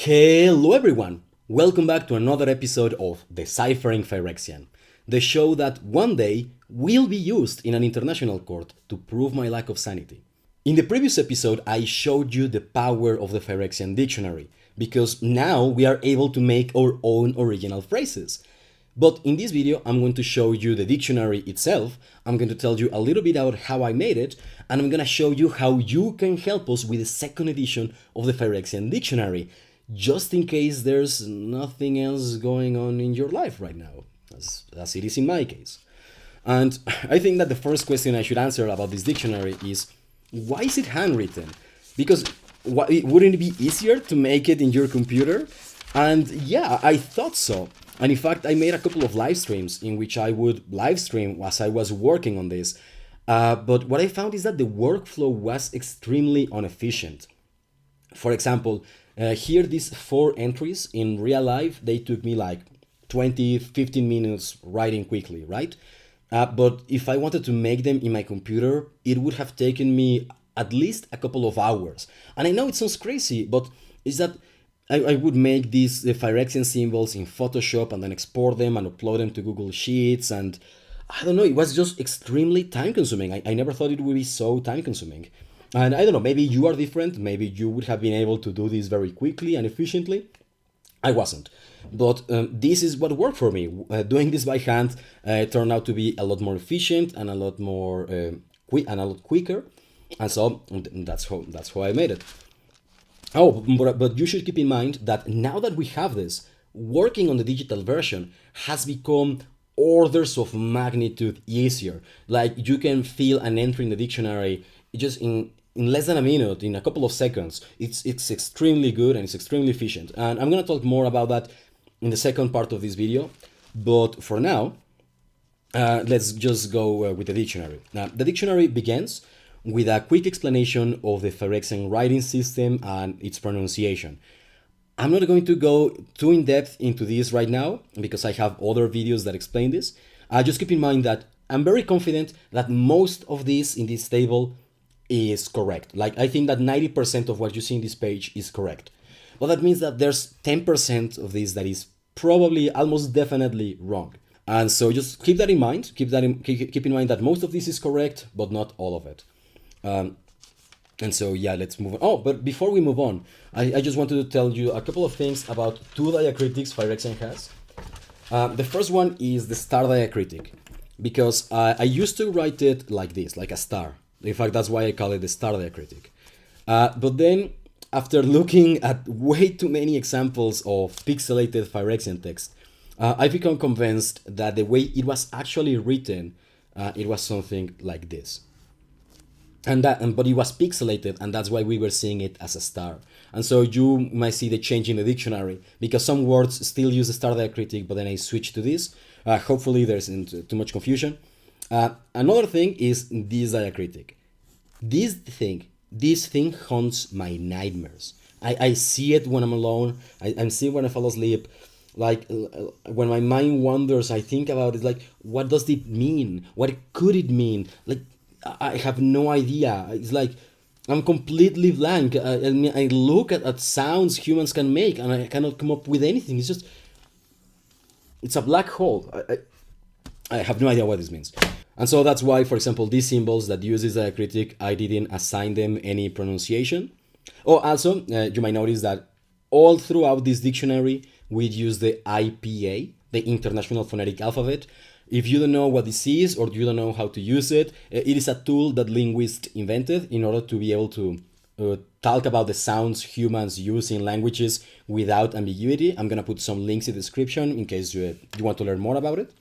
Hello everyone! Welcome back to another episode of Deciphering Phyrexian, the show that one day will be used in an international court to prove my lack of sanity. In the previous episode, I showed you the power of the Phyrexian Dictionary, because now we are able to make our own original phrases. But in this video, I'm going to show you the dictionary itself, I'm going to tell you a little bit about how I made it, and I'm going to show you how you can help us with the second edition of the Phyrexian Dictionary, just in case there's nothing else going on in your life right now, as it is in my case. And I think that the first question I should answer about this dictionary is, why is it handwritten? Because wouldn't it be easier to make it in your computer? And yeah, I thought so. And in fact, I made a couple of live streams in which I would live stream as I was working on this. But what I found is that the workflow was extremely inefficient. For example, here these 4 entries in real life, they took me like 20-15 minutes writing quickly, right? But if I wanted to make them in my computer, it would have taken me at least a couple of hours. And I know it sounds crazy, but it's that I would make these Phyrexian symbols in Photoshop and then export them and upload them to Google Sheets. And I don't know, it was just extremely time consuming. I never thought it would be so time consuming. And I don't know, maybe you are different. Maybe you would have been able to do this very quickly and efficiently. I wasn't. But this is what worked for me. Doing this by hand turned out to be a lot more efficient and a lot more quick and a lot quicker. And so that's how I made it. Oh, but you should keep in mind that now that we have this, working on the digital version has become orders of magnitude easier. Like you can fill an entry in the dictionary just in less than a minute, in a couple of seconds. It's extremely good and it's extremely efficient. And I'm gonna talk more about that in the second part of this video. But for now, let's just go with the dictionary. Now, the dictionary begins with a quick explanation of the Phyrexian writing system and its pronunciation. I'm not going to go too in depth into this right now because I have other videos that explain this. Just keep in mind that I'm very confident that most of this in this table is correct. Like I think that 90% of what you see in this page is correct. But that means that there's 10% of this that is probably almost definitely wrong. And so just keep that in mind. Keep in mind that most of this is correct, but not all of it. And so yeah, let's move on. Oh, but before we move on, I just wanted to tell you a couple of things about 2 diacritics Phyrexian has. The first one is the star diacritic, because I used to write it like this, like a star. In fact, that's why I call it the star diacritic. But then, after looking at way too many examples of pixelated Phyrexian text, I've become convinced that the way it was actually written, it was something like this. But it was pixelated, and that's why we were seeing it as a star. And so you might see the change in the dictionary, because some words still use the star diacritic, but then I switched to this. Hopefully there isn't too much confusion. Another thing is this diacritic. This thing haunts my nightmares. I see it when I'm alone. I see it when I fall asleep. Like when my mind wanders, I think about it like, what does it mean? What could it mean? Like, I have no idea. It's like I'm completely blank. I mean, I look at sounds humans can make and I cannot come up with anything. It's a black hole. I have no idea what this means. And so that's why, for example, these symbols that use this diacritic, I didn't assign them any pronunciation. Oh, also, you might notice that all throughout this dictionary, we use the IPA, the International Phonetic Alphabet. If you don't know what this is or you don't know how to use it, it is a tool that linguists invented in order to be able to talk about the sounds humans use in languages without ambiguity. I'm going to put some links in the description in case you want to learn more about it.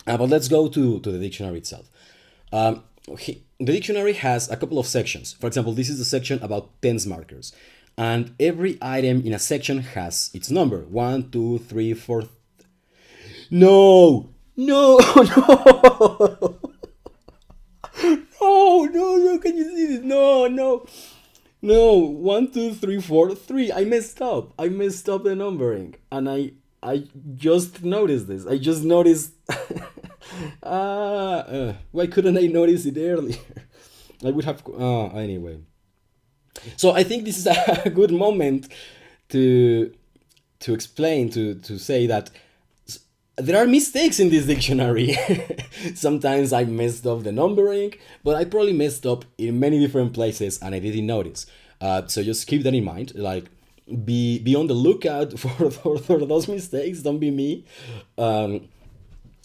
But let's go to the dictionary itself. The dictionary has a couple of sections. For example, this is the section about tense markers. And every item in a section has its number. 1, 2, 3, 4. No! No, no, no, can you see this? No, 1, 2, 3, 4, 3. I messed up the numbering, and I just noticed this. I just noticed. Why couldn't I notice it earlier? I would have. Anyway. So I think this is a good moment to explain, to say that there are mistakes in this dictionary. Sometimes I messed up the numbering, but I probably messed up in many different places and I didn't notice. So just keep that in mind. Like, be on the lookout for those mistakes. Don't be me. But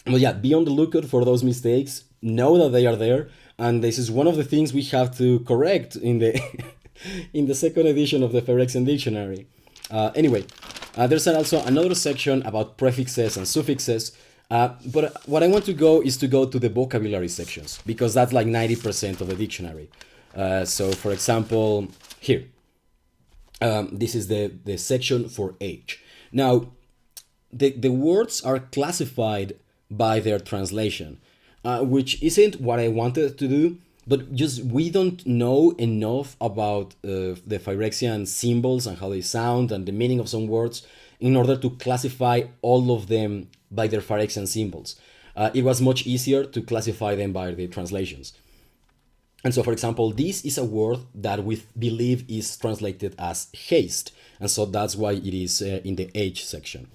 yeah, be on the lookout for those mistakes. Know that they are there, and this is one of the things we have to correct in the in the second edition of the Phyrexian Dictionary. Anyway, there's also another section about prefixes and suffixes. But what I want to go is to go to the vocabulary sections, because that's like 90% of the dictionary. So for example, here, this is the section for age. Now, the words are classified by their translation, which isn't what I wanted to do, but just we don't know enough about the Phyrexian symbols and how they sound and the meaning of some words in order to classify all of them by their Phyrexian symbols. It was much easier to classify them by the translations. And so, for example, this is a word that we believe is translated as haste, and so that's why it is in the age section.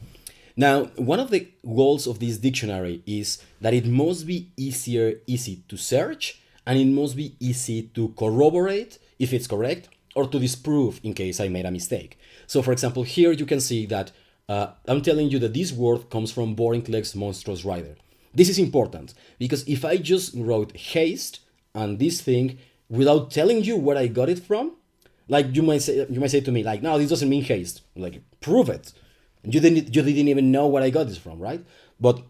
Now, one of the goals of this dictionary is that it must be easy to search, and it must be easy to corroborate if it's correct, or to disprove in case I made a mistake. So, for example, here you can see that I'm telling you that this word comes from Borinclex Monstrous Rider. This is important, because if I just wrote haste and this thing without telling you where I got it from, like you might say to me, like, no, this doesn't mean haste. Like, prove it. You didn't even know where I got this from, right? But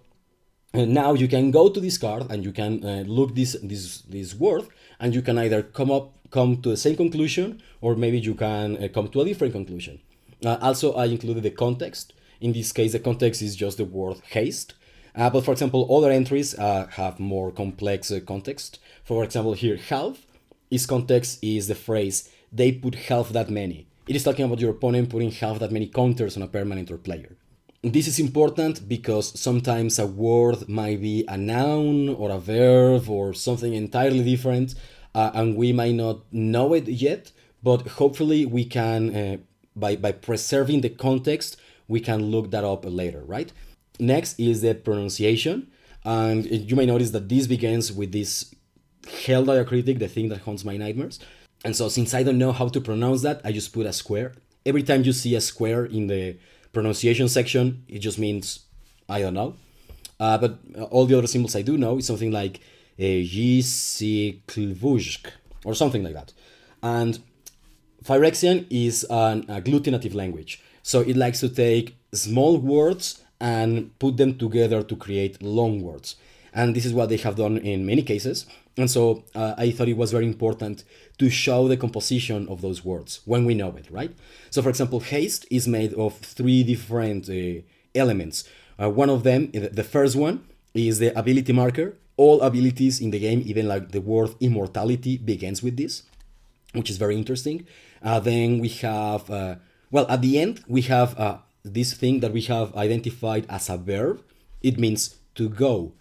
now you can go to this card and you can look this word, and you can either come to the same conclusion, or maybe you can come to a different conclusion. Also, I included the context. In this case, the context is just the word haste. But for example, other entries have more complex context. For example, here, half, its context is the phrase, they put half that many. It is talking about your opponent putting half that many counters on a permanent or player. This is important because sometimes a word might be a noun or a verb or something entirely different, and we might not know it yet, but hopefully we can, by preserving the context, we can look that up later, right? Next is the pronunciation, and you may notice that this begins with this hell diacritic, the thing that haunts my nightmares. And so since I don't know how to pronounce that, I just put a square. Every time you see a square in the pronunciation section, it just means I don't know. But all the other symbols I do know is something like Yisikvuzhk or something like that. And Phyrexian is an agglutinative language. So it likes to take small words and put them together to create long words. And this is what they have done in many cases. And so I thought it was very important to show the composition of those words when we know it, right? So for example, haste is made of 3 different elements. One of them, the first one, is the ability marker. All abilities in the game, even like the word immortality, begins with this, which is very interesting. Then we have, at the end, we have this thing that we have identified as a verb. It means to go.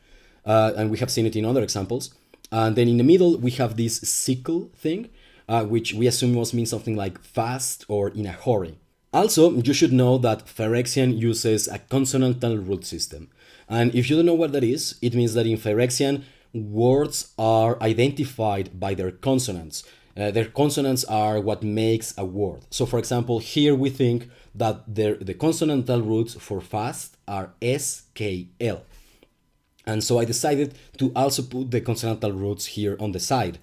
And we have seen it in other examples. And then in the middle, we have this sickle thing, which we assume must mean something like fast or in a hurry. Also, you should know that Phyrexian uses a consonantal root system. And if you don't know what that is, it means that in Phyrexian, words are identified by their consonants. Their consonants are what makes a word. So for example, here we think that the consonantal roots for fast are S, K, L. And so I decided to also put the consonantal roots here on the side.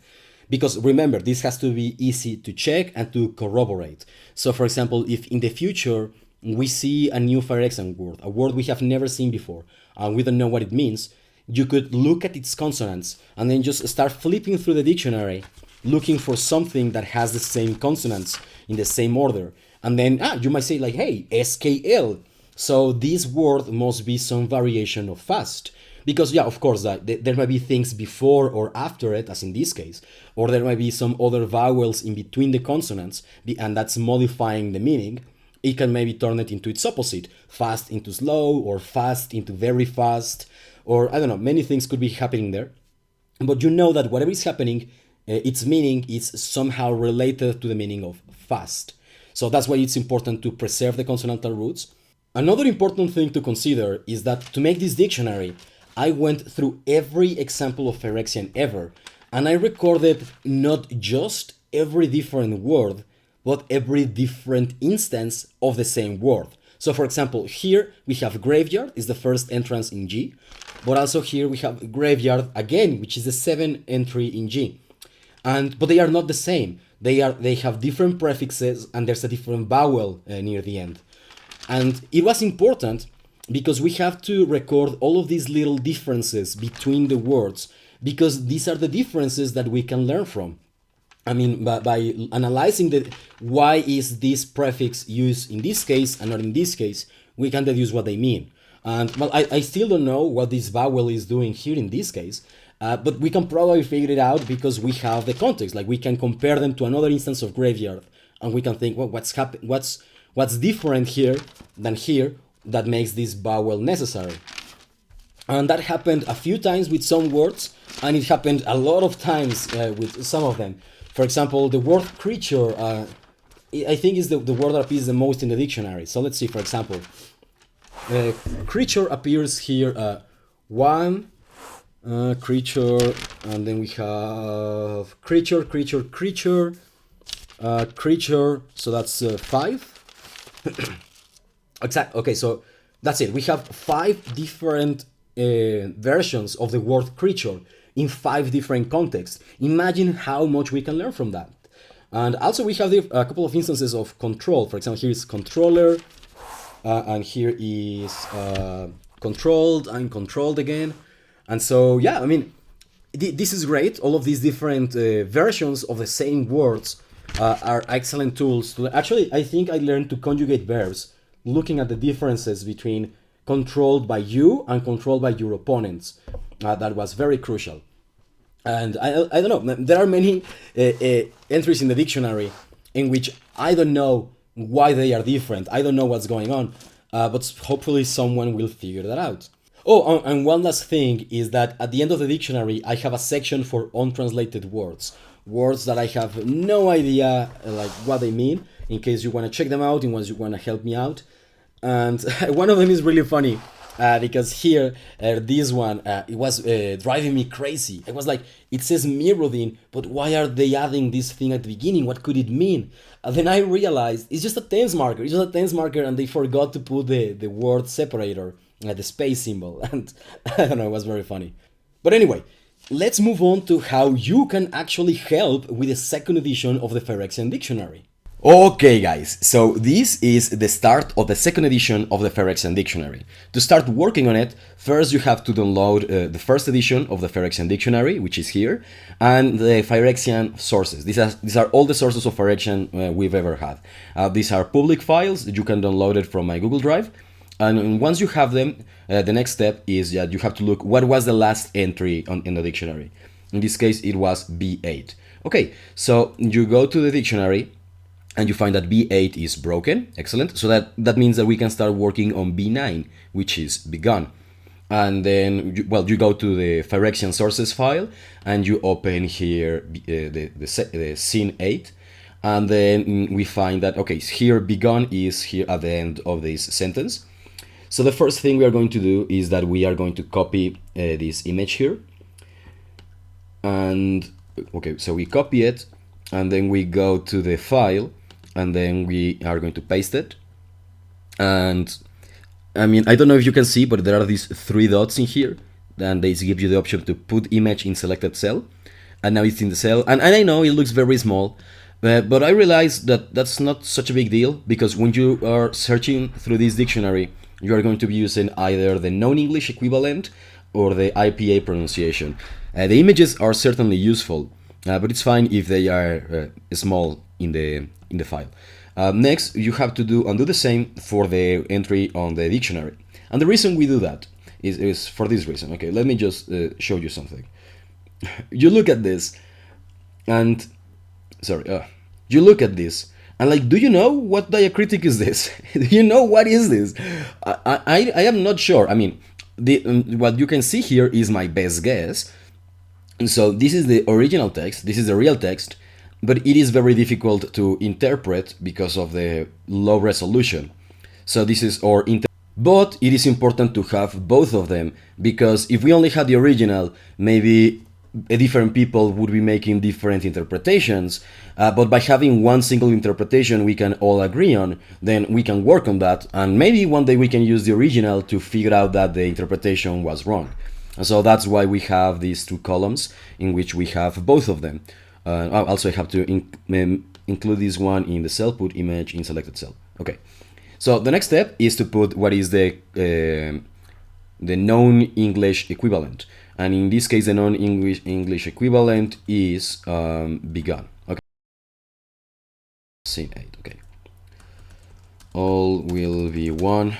Because remember, this has to be easy to check and to corroborate. So for example, if in the future we see a new Phyrexian word, a word we have never seen before, and we don't know what it means, you could look at its consonants and then just start flipping through the dictionary, looking for something that has the same consonants in the same order. And then you might say like, hey, SKL. So this word must be some variation of fast. Because, yeah, of course, there might be things before or after it, as in this case, or there might be some other vowels in between the consonants, and that's modifying the meaning. It can maybe turn it into its opposite, fast into slow, or fast into very fast, or I don't know, many things could be happening there. But you know that whatever is happening, its meaning is somehow related to the meaning of fast. So that's why it's important to preserve the consonantal roots. Another important thing to consider is that to make this dictionary, I went through every example of Phyrexian ever, and I recorded not just every different word, but every different instance of the same word. So for example, here we have graveyard, is the first entrance in G, but also here we have graveyard again, which is the 7th entry in G. But they are not the same. They have different prefixes, and there's a different vowel near the end. And it was important because we have to record all of these little differences between the words, because these are the differences that we can learn from. I mean, by analyzing why is this prefix used in this case and not in this case, we can deduce what they mean. And well, I still don't know what this vowel is doing here in this case, but we can probably figure it out because we have the context. Like, we can compare them to another instance of graveyard, and we can think, well, what's different here than here that makes this vowel necessary? And that happened a few times with some words, and it happened a lot of times with some of them. For example, the word creature, I think is the word that appears the most in the dictionary. So let's see, for example, creature appears here one, creature, and then we have creature, creature, so that's 5. Exactly. Okay, so that's it. We have 5 different versions of the word creature in 5 different contexts. Imagine how much we can learn from that. And also we have a couple of instances of control. For example, here is controller, and here is controlled and controlled again. And so, yeah, I mean, this is great. All of these different versions of the same words are excellent tools. Actually, I think I learned to conjugate verbs looking at the differences between controlled by you and controlled by your opponents. That was very crucial. And I don't know, there are many entries in the dictionary in which I don't know why they are different. I don't know what's going on, but hopefully someone will figure that out. Oh, and one last thing is that at the end of the dictionary, I have a section for untranslated words. Words that I have no idea like what they mean, in case you want to check them out, in case you want to help me out. And one of them is really funny, because here, this one, it was driving me crazy. I was like, it says Mirrodin, but why are they adding this thing at the beginning? What could it mean? And then I realized it's just a tense marker. It's just a tense marker, and they forgot to put the word separator, the space symbol. And I don't know, it was very funny. But anyway, let's move on to how you can actually help with the second edition of the Phyrexian Dictionary. Okay guys, so this is the start of the second edition of the Phyrexian Dictionary. To start working on it, first you have to download the first edition of the Phyrexian Dictionary, which is here, and the Phyrexian sources. These are all the sources of Phyrexian we've ever had. These are public files that you can download it from my Google Drive. And once you have them, the next step is that you have to look what was the last entry in the dictionary. In this case, it was B8. Okay, so you go to the dictionary, and you find that B8 is broken. Excellent. So that means that we can start working on B9, which is begun. And then, you go to the Phyrexian sources file, and you open here the scene 8. And then we find that, okay, here begun is here at the end of this sentence. So the first thing we are going to do is that we are going to copy this image here. And, okay, so we copy it, and then we go to the file, and then we are going to paste it. And I mean, I don't know if you can see, but there are these 3 dots in here, and they give you the option to put image in selected cell. And now it's in the cell, and I know it looks very small, but I realized that that's not such a big deal, because when you are searching through this dictionary, you are going to be using either the non-English equivalent or the IPA pronunciation. The images are certainly useful, but it's fine if they are small in the file. Next, you have to do the same for the entry on the dictionary. And the reason we do that is for this reason. Okay, let me just show you something. You look at this, and you look at this, and like, do you know what diacritic is this? Do you know what is this? I am not sure. I mean, what you can see here is my best guess. So this is the original text. This is the real text. but it is very difficult to interpret because of the low resolution. So this is our but it is important to have both of them, because if we only had the original, maybe different people would be making different interpretations, but by having one single interpretation we can all agree on, then we can work on that, and maybe one day we can use the original to figure out that the interpretation was wrong. And so that's why we have these two columns in which we have both of them. Also I have to include this one in the cell, put image in selected cell. Okay. So the next step is to put what is the known English equivalent, and in this case the known English equivalent is begun. Okay. Scene 8. Okay. All will be one.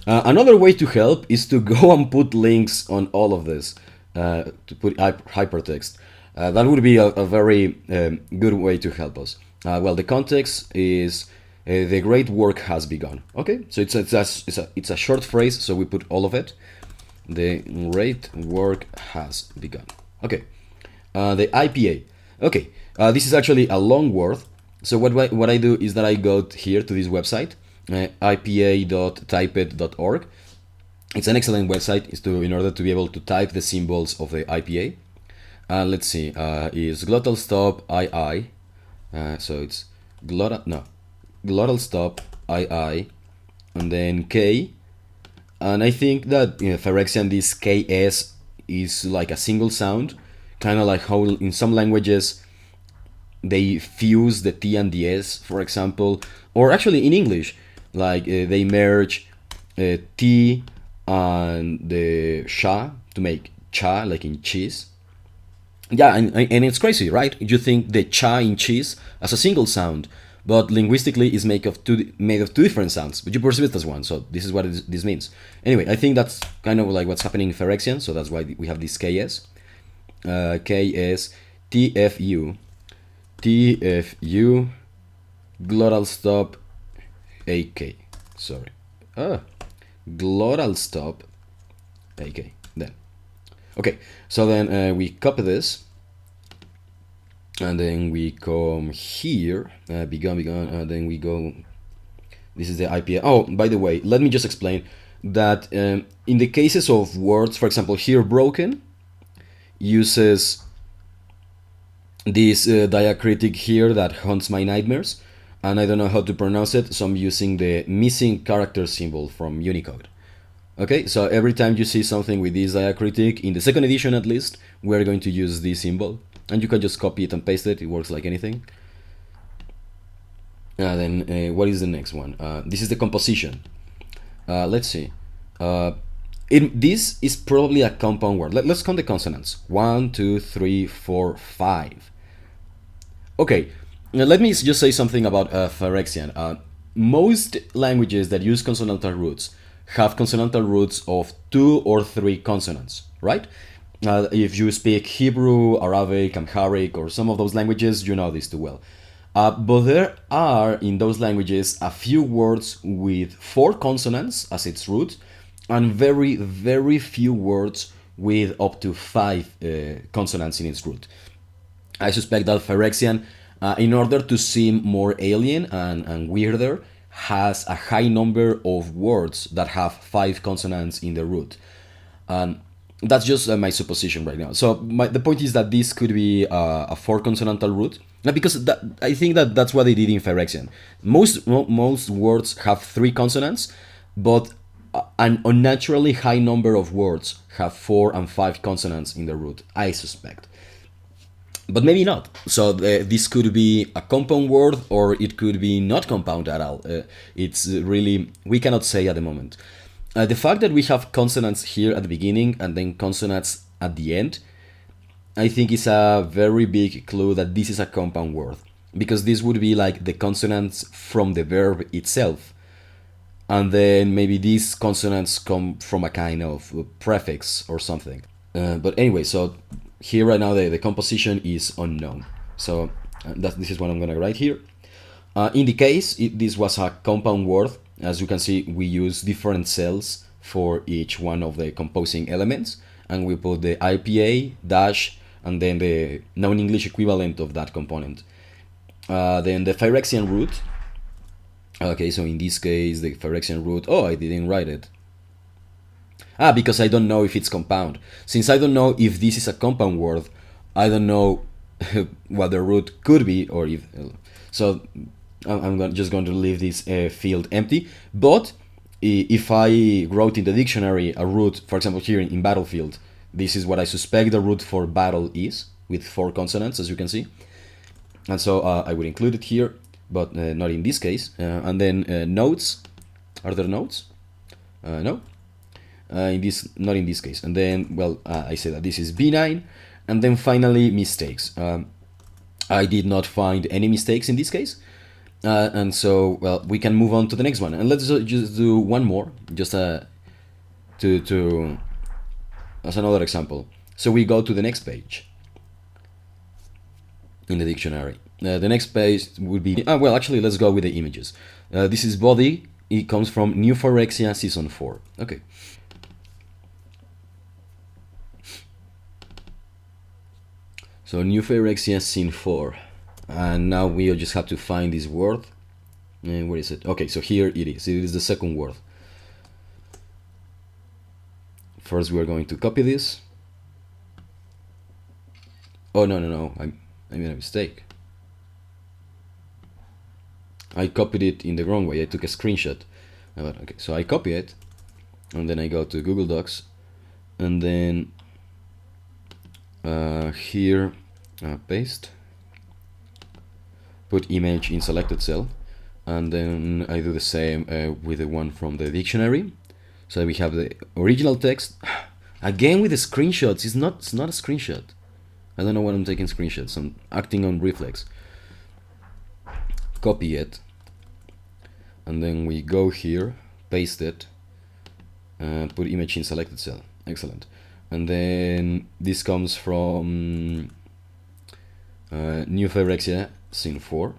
Another way to help is to go and put links on all of this, to put hypertext. That would be a very good way to help us. Well, the context is the great work has begun. Okay, so it's a short phrase, so we put all of it. The great work has begun. Okay, the IPA. Okay, this is actually a long word. So what I do is that I go here to this website, ipa.typeit.org. It's an excellent website in order to be able to type the symbols of the IPA. Let's see, is glottal stop II. So it's glottal stop II, and then K. And I think that Phyrexian, this KS is like a single sound, kind of like how in some languages they fuse the T and the S, for example, or actually in English, like they merge T and the sha to make cha, like in cheese. Yeah, and it's crazy, right? You think the cha in cheese as a single sound, but linguistically is made of two different sounds, but you perceive it as one. So this is what this means. Anyway, I think that's kind of like what's happening in Phyrexian, so that's why we have this KS. KS, TFU, glottal stop, AK. Sorry. Glottal stop, AK. Then. Okay, so then we copy this, and then we come here, begun, then we go, this is the IPA. Oh, by the way, let me just explain that in the cases of words, for example, here broken uses this diacritic here that haunts my nightmares, and I don't know how to pronounce it, so I'm using the missing character symbol from Unicode. Okay, so every time you see something with this diacritic, in the second edition at least, we're going to use this symbol. And you can just copy it and paste it, it works like anything. Then what is the next one? This is the composition. Let's see. This is probably a compound word. Let's count the consonants. 1, 2, 3, 4, 5. Okay, let me just say something about Phyrexian. Most languages that use consonantal roots have consonantal roots of 2 or 3 consonants, right? If you speak Hebrew, Arabic, Amharic, or some of those languages, you know this too well. But there are, in those languages, a few words with 4 consonants as its root, and very, very few words with up to 5 consonants in its root. I suspect that Phyrexian, in order to seem more alien and weirder, has a high number of words that have 5 consonants in the root. That's just my supposition right now. So the point is that this could be a 4 consonantal root, because I think that's what they did in Phyrexian. Most words have 3 consonants, but an unnaturally high number of words have 4 and 5 consonants in the root, I suspect. But maybe not. So this could be a compound word, or it could be not compound at all. It's really, we cannot say at the moment. The fact that we have consonants here at the beginning and then consonants at the end, I think is a very big clue that this is a compound word, because this would be like the consonants from the verb itself, and then maybe these consonants come from a kind of prefix or something. But anyway, so here right now the composition is unknown. So this is what I'm gonna write here. In the case this was a compound word, as you can see, we use different cells for each one of the composing elements, and we put the IPA dash and then the non-English equivalent of that component. Then the Phyrexian root. Okay, so in this case, the Phyrexian root, oh, I didn't write it. Because I don't know if it's compound. Since I don't know if this is a compound word, I don't know what the root could be, or if... So I'm just going to leave this field empty. But if I wrote in the dictionary a root, for example here in battlefield, this is what I suspect the root for battle is, with 4 consonants, as you can see. And so I would include it here, but not in this case. And then notes. Are there notes? No. Not in this case. And then, well, I say that this is B9. And then finally, mistakes. I did not find any mistakes in this case. And so, well, we can move on to the next one. And let's just do one more, just to as another example. So we go to the next page in the dictionary. The next page would be... well, actually, let's go with the images. This is body. It comes from New Phyrexia Season 4. Okay. So New Phyrexia Season 4. And now we just have to find this word. Where is it? Okay, so here it is. It is the second word. First, we are going to copy this. Oh, no. I made a mistake. I copied it in the wrong way. I took a screenshot. Okay, so I copy it, and then I go to Google Docs, and then here, paste, put image in selected cell, and then I do the same with the one from the dictionary. So we have the original text, again with the screenshots. It's not a screenshot. I don't know when I'm taking screenshots. I'm acting on reflex. Copy it, and then we go here, paste it, put image in selected cell. Excellent. And then this comes from New Phyrexia Scene 4.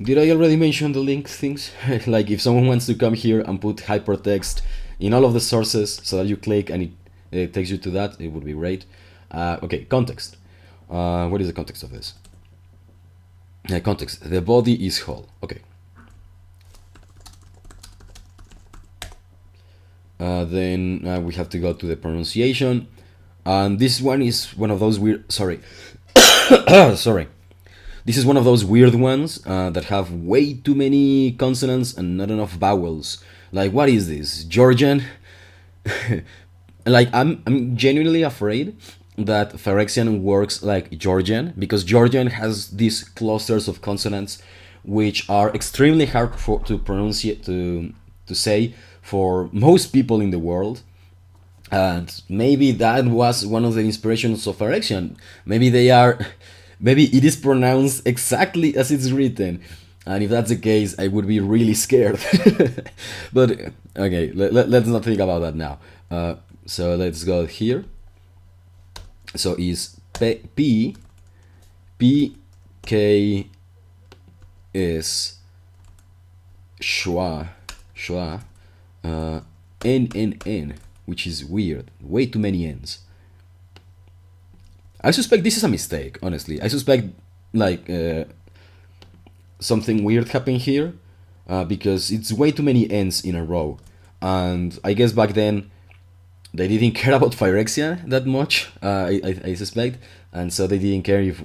Did I already mention the link things? Like if someone wants to come here and put hypertext in all of the sources so that you click and it takes you to that, it would be great. Okay, context. What is the context of this? Context. The body is whole. Okay. Then we have to go to the pronunciation. And this one is one of those weird... Sorry. Sorry. This is one of those weird ones that have way too many consonants and not enough vowels. Like, what is this? Georgian? Like, I'm genuinely afraid that Phyrexian works like Georgian, because Georgian has these clusters of consonants which are extremely hard to pronounce, to say for most people in the world. And maybe that was one of the inspirations of Phyrexian. Maybe it is pronounced exactly as it's written. And if that's the case, I would be really scared. But okay, let's not think about that now. So let's go here. So is P K is schwa N, which is weird. Way too many N's. I suspect this is a mistake, honestly. I suspect like something weird happened here because it's way too many N's in a row. And I guess back then they didn't care about Phyrexia that much, I suspect. And so they didn't care if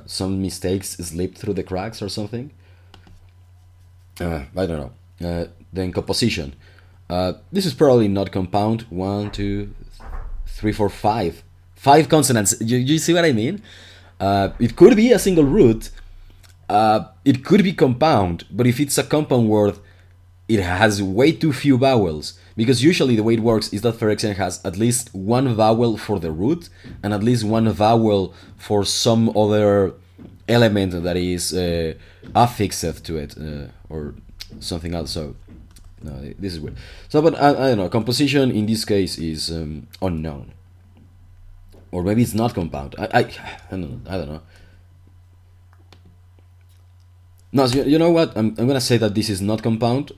some mistakes slipped through the cracks or something. I don't know. Then composition. This is probably not compound. 1, 2, 3, 4, 5. 5 consonants. You see what I mean? It could be a single root. It could be compound. But if it's a compound word, it has way too few vowels. Because usually the way it works is that Phyrexian has at least one vowel for the root and at least one vowel for some other element that is affixed to it or something else. So no, this is weird. So, but I don't know. Composition in this case is unknown, or maybe it's not compound. I don't know. No, so you know what? I'm gonna say that this is not compound,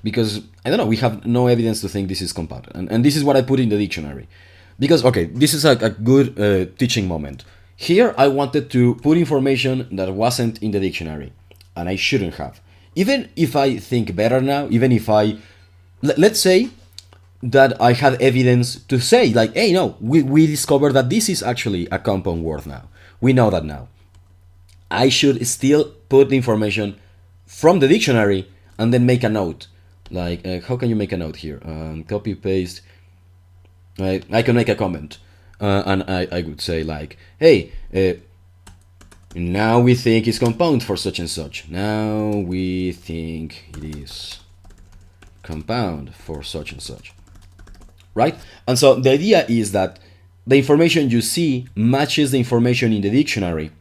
because, I don't know, we have no evidence to think this is compound. And this is what I put in the dictionary. Because, okay, this is a good teaching moment. Here I wanted to put information that wasn't in the dictionary, and I shouldn't have. Even if I think better now, even if let's say that I had evidence to say, like, hey, no, we discovered that this is actually a compound word now. We know that now. I should still put the information from the dictionary and then make a note. Like, how can you make a note here? Copy, paste. I can make a comment. And I would say, like, hey, now we think it's compound for such and such. Now we think it is compound for such and such. Right? And so the idea is that the information you see matches the information in the dictionary.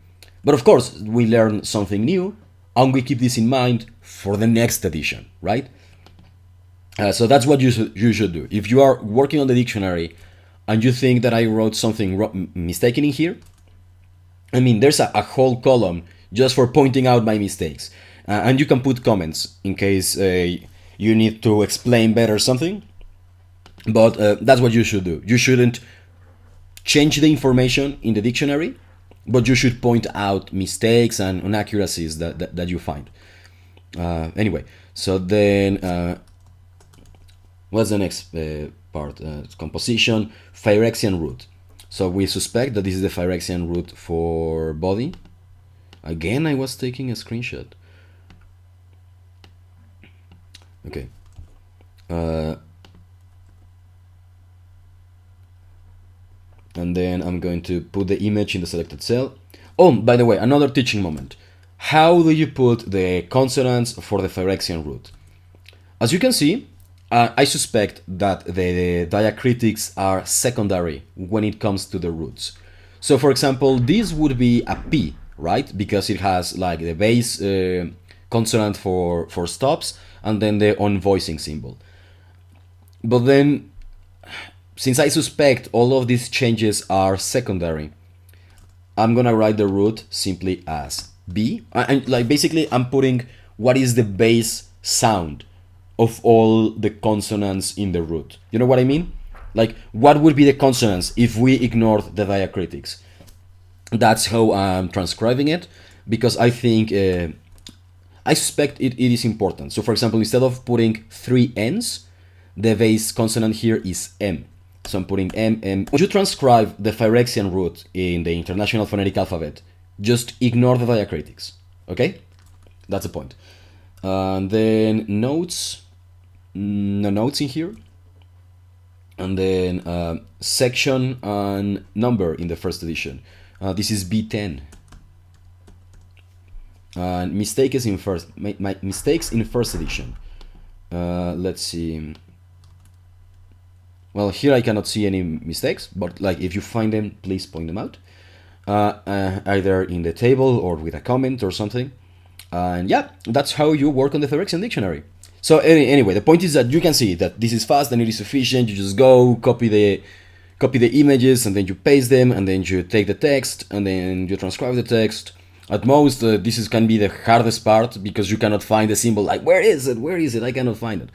But of course, we learn something new, and we keep this in mind for the next edition, right? So that's what you should do. If you are working on the dictionary and you think that I wrote something mistaken in here, I mean, there's a whole column just for pointing out my mistakes. And you can put comments in case you need to explain better something. But that's what you should do. You shouldn't change the information in the dictionary, but you should point out mistakes and inaccuracies that you find. Anyway, so then what's the next part? Composition, Phyrexian root. So we suspect that this is the Phyrexian root for body. Again, I was taking a screenshot. Okay. And then I'm going to put the image in the selected cell. Oh, by the way, another teaching moment. How do you put the consonants for the Phyrexian root? As you can see, I suspect that the diacritics are secondary when it comes to the roots. So for example, this would be a P, right? Because it has like the base consonant for stops and then the unvoicing symbol. But then, since I suspect all of these changes are secondary, I'm gonna write the root simply as B. Like basically I'm putting what is the base sound of all the consonants in the root. You know what I mean? Like, what would be the consonants if we ignored the diacritics? That's how I'm transcribing it, because I think I suspect it is important. So for example, instead of putting 3 N's, the base consonant here is M. So I'm putting M. When you transcribe the Phyrexian root in the International Phonetic Alphabet, just ignore the diacritics, okay? That's the point. And then notes, no notes in here. And then section and number in the first edition. This is B10. And mistakes in mistakes in first edition. Let's see. Well, here I cannot see any mistakes, but like if you find them, please point them out, either in the table or with a comment or something. And yeah, that's how you work on the Phyrexian Dictionary. So anyway, the point is that you can see that this is fast and it is efficient. You just go copy the images and then you paste them and then you take the text and then you transcribe the text. At most, this can be the hardest part because you cannot find the symbol. Like, where is it? Where is it? I cannot find it.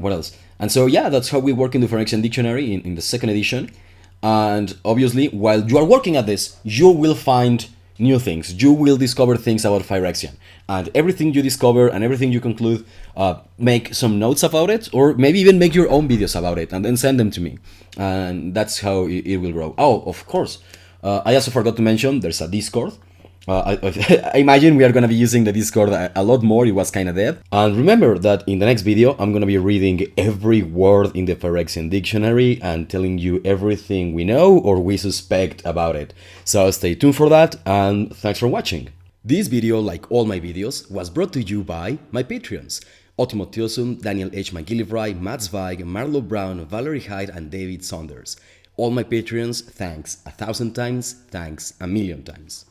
What else? And so yeah, that's how we work in the Phyrexian Dictionary in the second edition. And obviously, while you are working at this, you will find new things. You will discover things about Phyrexian. And everything you discover and everything you conclude, make some notes about it, or maybe even make your own videos about it and then send them to me. And that's how it will grow. Oh, of course. I also forgot to mention there's a Discord. I imagine we are going to be using the Discord a lot more. It was kind of dead. And remember that in the next video, I'm going to be reading every word in the Phyrexian Dictionary and telling you everything we know or we suspect about it. So stay tuned for that, and thanks for watching. This video, like all my videos, was brought to you by my Patreons: Ottimo Tilsum, Daniel H. McGillivray, Matt Zweig, Marlo Brown, Valerie Hyde, and David Saunders. All my Patreons, thanks 1,000 times, thanks 1,000,000 times.